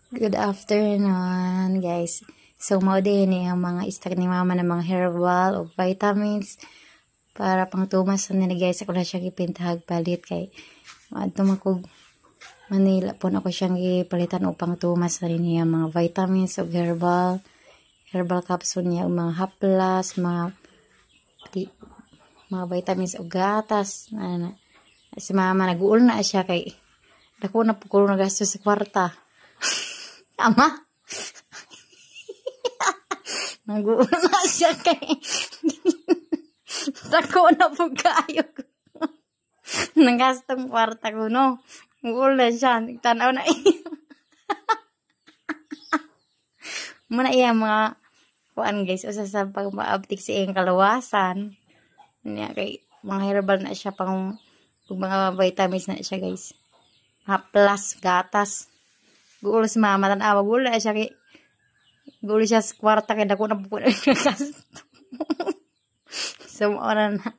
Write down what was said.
Good afternoon, guys. So, mao din ang mga stock ni mama ng mga herbal o vitamins para pang tumas na guys. Ako na siya gipintahag palit kay tumakog Manila po ako siyang gipalitan upang tumas na rin niya mga vitamins o herbal capsule niya o mga haplas, mga vitamins o gatas. Si mama nag-uul na siya kay dako na po ko nagastos sa kwarta. Ama, nag-uul na siya kay dako na po kayo. Nagastong kwarta ko, no? Nag-uul na siya. Tanaw na iya. Muna iya mga kuan guys. O sa pag-maabtik sa iyang kalawasan. Niya kay mga herbal na siya pang mga vitamins na siya guys. Haplas, gatas. Guulo si mama tanawa. Guulo na siya kay guulo siya sa kwarta kay dako na po. So, oras na.